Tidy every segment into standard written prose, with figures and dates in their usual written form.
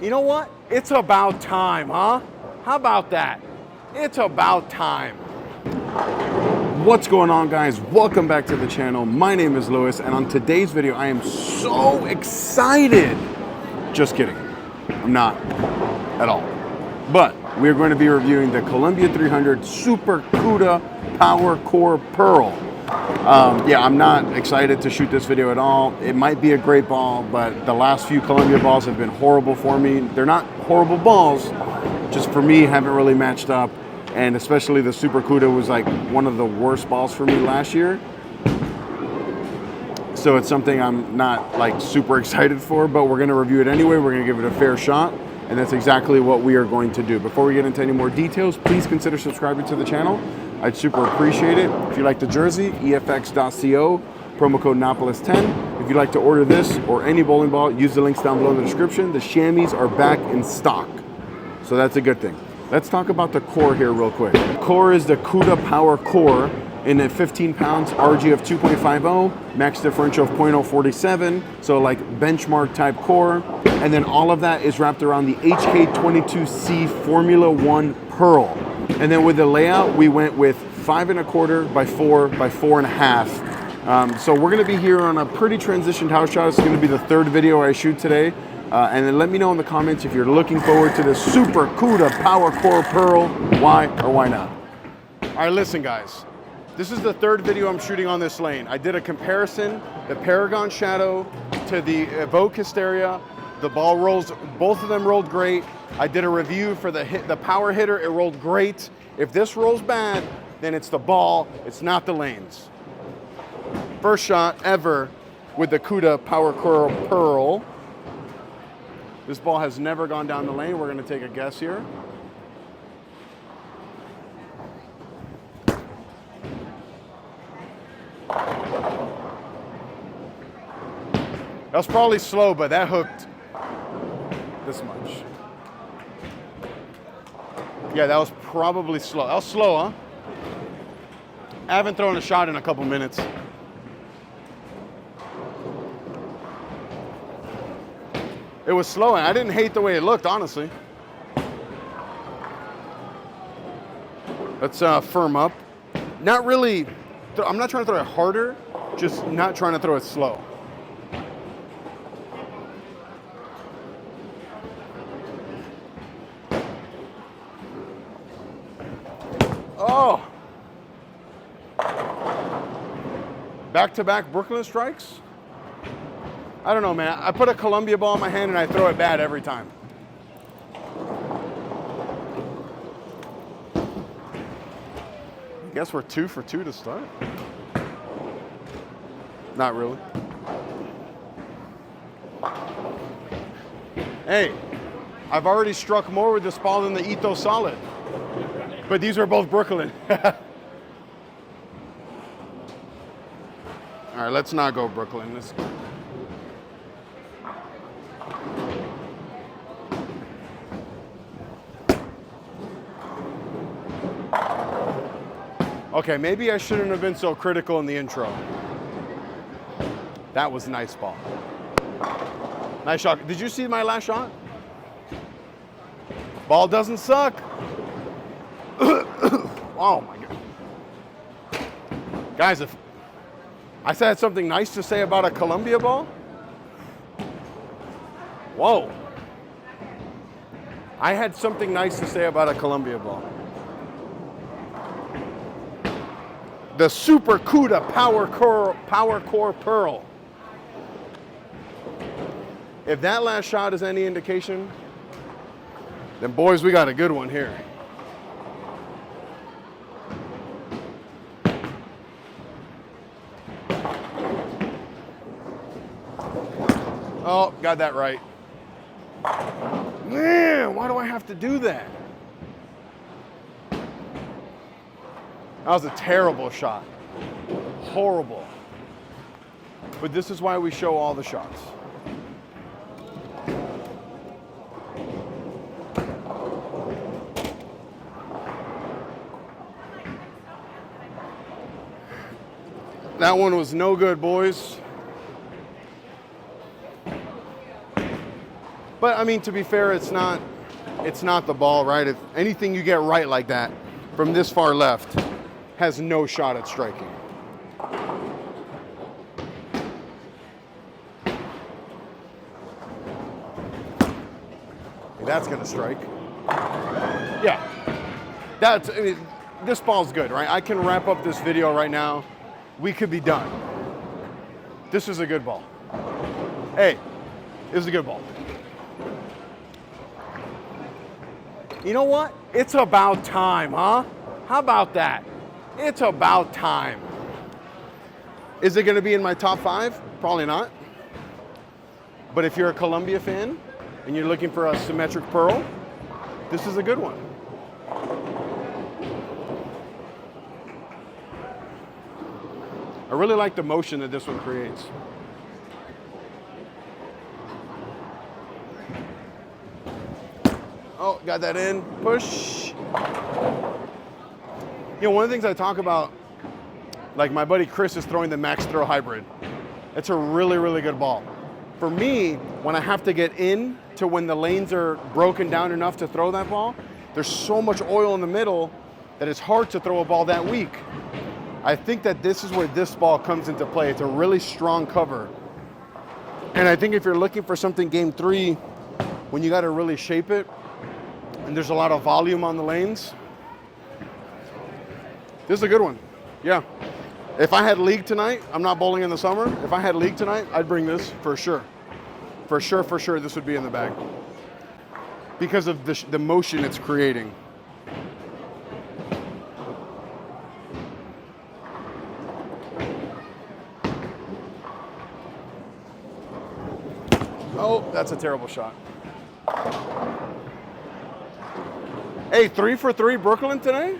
You know what? It's about time, huh? How about that? It's about time. What's going on, guys? Welcome back to the channel. My name is Louis, and on today's video, I am so excited. Just kidding. I'm not at all. But we're going to be reviewing the Columbia 300 Super Cuda Powercor Pearl. Yeah, I'm not excited to shoot this video at all. It might be a great ball, but the last few Columbia balls have been horrible for me. They're not horrible balls, just for me, haven't really matched up. And especially the Super Cuda was like one of the worst balls for me last year. So it's something I'm not like super excited for, but we're gonna review it anyway. We're gonna give it a fair shot. And that's exactly what we are going to do. Before we get into any more details, please consider subscribing to the channel. I'd super appreciate it. If you like the jersey, efx.co, promo code Napoles 10. If you'd like to order this or any bowling ball, use the links down below in the description. The chamois are back in stock, so that's a good thing. Let's talk about the core here real quick. The core is the Cuda Powercor in at 15 pounds, RG of 2.50, max differential of 0.047, so like benchmark type core. And then all of that is wrapped around the HK22C Formula 1 Pearl. And then with the layout, we went with 5 1/4 by 4 by 4 1/2. So we're gonna be here on a pretty transitioned house shot. It's gonna be the third video I shoot today. And then let me know in the comments if you're looking forward to the Super Cuda Powercor Pearl, why or why not. All right, listen guys, this is the third video I'm shooting on this lane. I did a comparison, the Paragon Shadow to the Evoke Hysteria. The ball rolls, both of them rolled great. I did a review for the power hitter, it rolled great. If this rolls bad, then it's the ball, it's not the lanes. First shot ever with the Cuda Powercor Pearl. This ball has never gone down the lane. We're gonna take a guess here. That was probably slow, but that hooked this much. Yeah, that was probably slow. That was slow, huh? I haven't thrown a shot in a couple minutes. It was slow, and I didn't hate the way it looked, honestly. Let's firm up. Not really, I'm not trying to throw it harder, just not trying to throw it slow. Oh! Back-to-back Brooklyn strikes? I don't know, man. I put a Columbia ball in my hand and I throw it bad every time. I guess we're 2 for 2 to start. Not really. Hey, I've already struck more with this ball than the Ito Solid. But these are both Brooklyn. All right, let's not go Brooklyn. Let's go. Okay, maybe I shouldn't have been so critical in the intro. That was a nice ball. Nice shot. Did you see my last shot? Ball doesn't suck. Oh my God. Guys, if I said something nice to say about a Columbia ball, whoa. I had something nice to say about a Columbia ball. The Super Cuda Powercor Pearl. If that last shot is any indication, then boys, we got a good one here. Oh, got that right. Man, why do I have to do that? That was a terrible shot. Horrible. But this is why we show all the shots. That one was no good, boys. But I mean, to be fair, it's not the ball, right? If anything you get right like that from this far left has no shot at striking. That's gonna strike. Yeah, I mean, this ball's good, right? I can wrap up this video right now. We could be done. This is a good ball. Hey, this is a good ball. You know what? It's about time, huh? How about that? It's about time. Is it gonna be in my top 5? Probably not. But if you're a Columbia fan and you're looking for a symmetric pearl, this is a good one. I really like the motion that this one creates. Oh, got that in, push. You know, one of the things I talk about, like my buddy Chris is throwing the Max Throw Hybrid. It's a really, really good ball. For me, when I have to get in to when the lanes are broken down enough to throw that ball, there's so much oil in the middle that it's hard to throw a ball that weak. I think that this is where this ball comes into play. It's a really strong cover. And I think if you're looking for something game 3, when you got to really shape it, and there's a lot of volume on the lanes, this is a good one. Yeah. If I had league tonight, I'm not bowling in the summer. If I had league tonight, I'd bring this for sure. For sure, this would be in the bag. Because of the motion it's creating. Oh, that's a terrible shot. Hey, 3 for 3 Brooklyn today?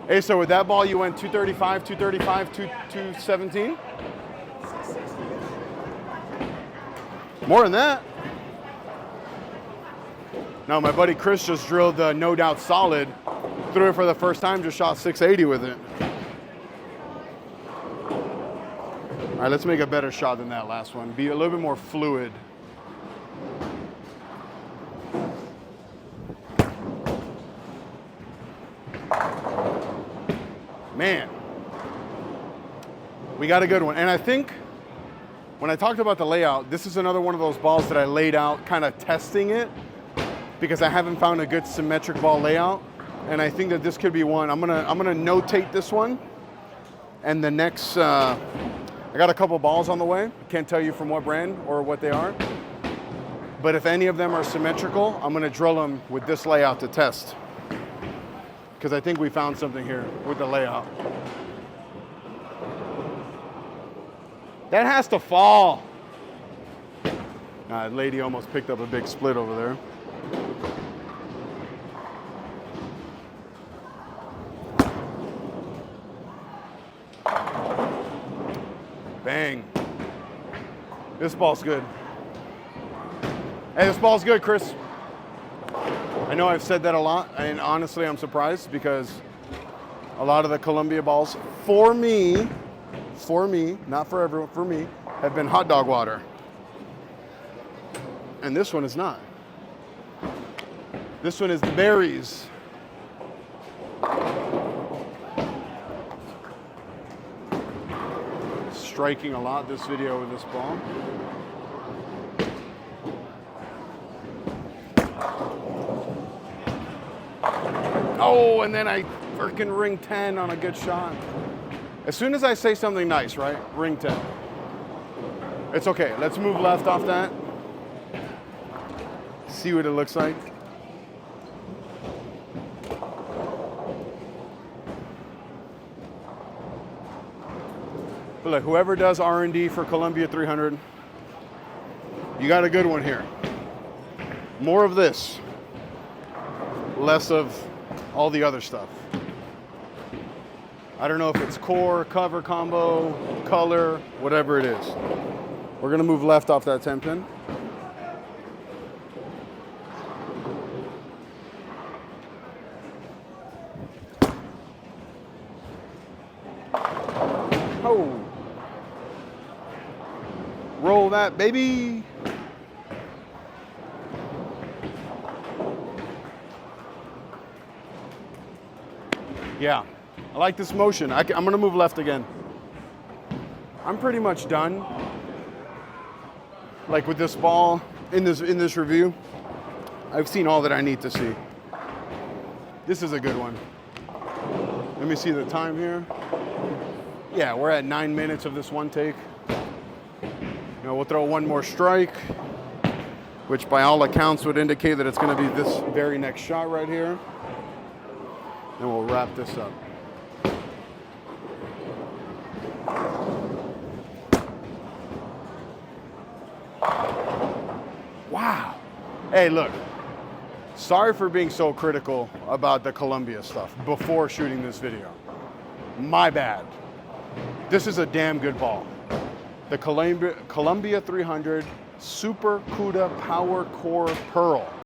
Hey, so with that ball, you went 235, 235, 217? More than that. No, my buddy Chris just drilled the No Doubt Solid, threw it for the first time, just shot 680 with it. All right, let's make a better shot than that last one. Be a little bit more fluid. Man, we got a good one. And I think when I talked about the layout, this is another one of those balls that I laid out kind of testing it because I haven't found a good symmetric ball layout. And I think that this could be one. I'm gonna notate this one. And the next, I got a couple balls on the way. Can't tell you from what brand or what they are. But if any of them are symmetrical, I'm gonna drill them with this layout to test. Because I think we found something here with the layout. That has to fall. That lady almost picked up a big split over there. Bang. This ball's good. Hey, this ball's good, Chris. I know I've said that a lot, and honestly, I'm surprised because a lot of the Columbia balls, for me, not for everyone, for me, have been hot dog water. And this one is not. This one is berries. Striking a lot this video with this ball. Oh, and then I freaking ring 10 on a good shot. As soon as I say something nice, right? Ring 10. It's okay. Let's move left off that. See what it looks like. But look, whoever does R&D for Columbia 300, you got a good one here. More of this. Less of all the other stuff. I don't know if it's core, cover combo, color, whatever it is. We're gonna move left off that 10 pin. Oh. Roll that, baby. Yeah, I like this motion. I'm gonna move left again. I'm pretty much done. Like with this ball, in this review, I've seen all that I need to see. This is a good one. Let me see the time here. Yeah, we're at 9 minutes of this one take. You know, we'll throw one more strike, which by all accounts would indicate that it's gonna be this very next shot right here. And we'll wrap this up. Wow. Hey, look. Sorry for being so critical about the Columbia stuff before shooting this video. My bad. This is a damn good ball. The Columbia 300 Super Cuda Powercor Pearl.